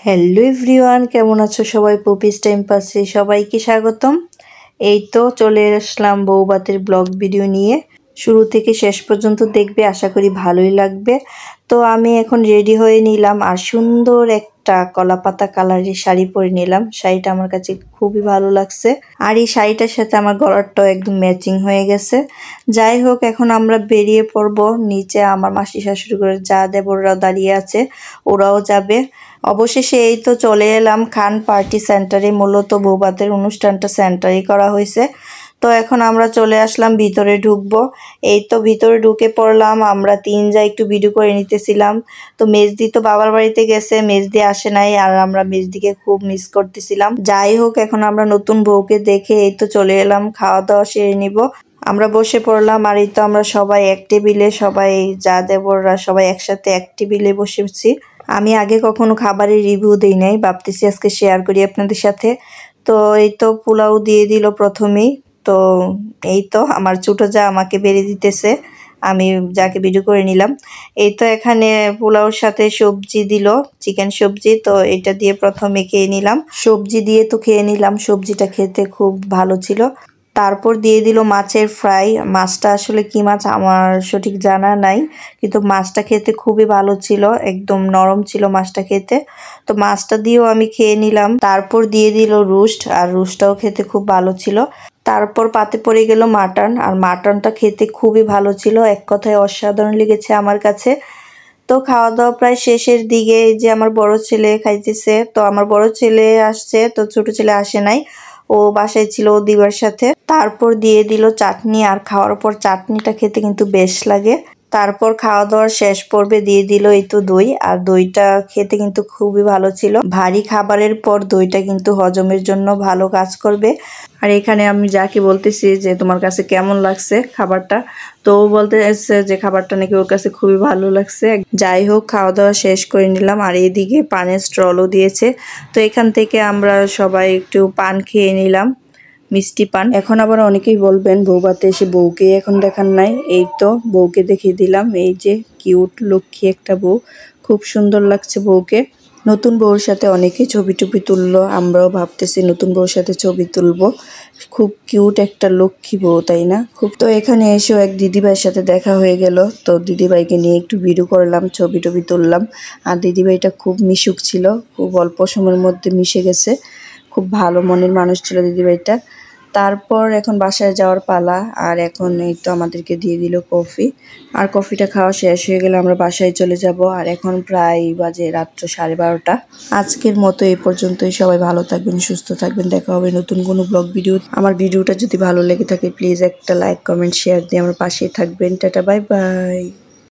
Hello everyone, কেমন আছো সবাই? পপিস টাইম পাসে সবাইকে স্বাগতম। এই তো চলে আসলাম বউভাতের ব্লগ ভিডিও নিয়ে। শুরু থেকে শেষ পর্যন্ত দেখবে, আশা করি ভালোই লাগবে। তো আমি এখন রেডি হয়ে নিলাম আর সুন্দর একটা কলাপাতা কালারের শাড়ি পরে নিলাম। শাড়িটা আমার কাছে খুবই ভালো লাগছে আর এই শাড়িটার সাথে আমার গলারটাও একদম ম্যাচিং হয়ে গেছে। যাই হোক, এখন আমরা বেরিয়ে পড়ব। নিচে আমার মাসি শাশুড়ি করে যা দেবররাও দাঁড়িয়ে আছে, ওরাও যাবে। অবশেষে এই তো চলে এলাম খান পার্টি সেন্টারে। মূলত বউভাতের অনুষ্ঠানটা সেন্টারেই করা হয়েছে। তো এখন আমরা চলে আসলাম, ভিতরে ঢুকবো। এই তো ভিতরে ঢুকে পড়লাম। আমরা যা একটু ভিডিও করে নিতেছিলাম। তো মেজদি তো বাবার বাড়িতে গেছে, মেজদি আসে নাই আর আমরা মেজদিকে খুব মিস করতেছিলাম। যাই হোক, এখন আমরা নতুন বউকে দেখে এই তো চলে এলাম, খাওয়া দাওয়া সেরে নিব। আমরা বসে পড়লাম আর এই তো আমরা সবাই এক টেবিলে, সবাই যা দেবররা সবাই একসাথে এক টেবিলে বসেছি। আমি আগে কখনো খাবারের রিভিউ দিই নাই, ভাবতেছি আজকে শেয়ার করি আপনাদের সাথে। তো এই তো পোলাও দিয়ে দিল প্রথমেই। তো এই তো আমার ছোট যা আমাকে বেড়ে দিতেছে, আমি যাকে ভিডিও করে নিলাম। এই তো এখানে পোলাওর সাথে সবজি দিল, চিকেন সবজি। তো এটা দিয়ে প্রথমে খেয়ে নিলাম, সবজি দিয়ে তো খেয়ে নিলাম। সবজিটা খেতে খুব ভালো ছিল। তারপর দিয়ে দিল মাছের ফ্রাই। মাছটা আসলে কি মাছ আমার সঠিক জানা নাই, কিন্তু মাছটা খেতে খুবই ভালো ছিল, একদম নরম ছিল মাছটা খেতে। তো মাছটা দিয়েও আমি খেয়ে নিলাম। তারপর দিয়ে দিল রোস্ট, আর রোস্টটাও খেতে খুব ভালো ছিল। তারপর পাতে পড়ে গেল মাটন, আর মাটনটা খেতে খুবই ভালো ছিল, এক কথায় অসাধারণ লেগেছে আমার কাছে। তো খাওয়া দাওয়া প্রায় শেষের দিকে। এই যে আমার বড় ছেলে খাইতেছে। তো আমার বড় ছেলে আসছে, তো ছোট ছেলে আসে নাই, ও বাসায় ছিল ও দিবার সাথে। তারপর দিয়ে দিল চাটনি, আর খাওয়ার পর চাটনিটা খেতে কিন্তু বেশ লাগে। তারপর খাওয়া দাওয়ার শেষ পর্বে দিয়ে দিল এই তো দই, আর দইটা খেতে কিন্তু খুবই ভালো ছিল। ভারী খাবারের পর দইটা কিন্তু হজমের জন্য ভালো কাজ করবে। আর এখানে আমি যাকে বলতেছি যে তোমার কাছে কেমন লাগছে খাবারটা, তো ও বলতে এসছে যে খাবারটা নাকি ওর কাছে খুবই ভালো লাগছে। যাই হোক, খাওয়া দাওয়া শেষ করে নিলাম আর এইদিকে পানের স্টলও দিয়েছে। তো এখান থেকে আমরা সবাই একটু পান খেয়ে নিলাম, মিষ্টি পান। এখন আবার অনেকেই বলবেন বউভাতে এসে বউকে এখন দেখান নাই। এই তো বউকে দেখিয়ে দিলাম, এই যে কিউট লক্ষ্মী একটা বউ, খুব সুন্দর লাগছে বউকে। নতুন বউর সাথে অনেকেই ছবি টবি তুললো, আমরাও ভাবতেছি নতুন বউর সাথে ছবি তুলবো। খুব কিউট একটা লক্ষ্মী বউ, তাই না? খুব। তো এখানে এসেও এক দিদিভাইয়ের সাথে দেখা হয়ে গেল। তো দিদিভাইকে নিয়ে একটু ভিডিও করলাম, ছবি টবি তুললাম। আর দিদিভাইটা খুব মিশুক ছিল, খুব অল্প সময়ের মধ্যে মিশে গেছে। খুব ভালো মনের মানুষ ছিল দিদিভাইটা। তারপর এখন বাসায় যাওয়ার পালা, আর এখন এই তো আমাদেরকে দিয়ে দিল কফি। আর কফিটা খাওয়া শেষ হয়ে গেলে আমরা বাসায় চলে যাব। আর এখন প্রায় বাজে রাত্র 12:30। আজকের মতো এই পর্যন্তই। সবাই ভালো থাকবেন, সুস্থ থাকবেন। দেখা হবে নতুন কোনো ব্লগ ভিডিও। আমার ভিডিওটা যদি ভালো লেগে থাকে প্লিজ একটা লাইক, কমেন্ট, শেয়ার দিয়ে আমার পাশেই থাকবেন। Tata, bye bye.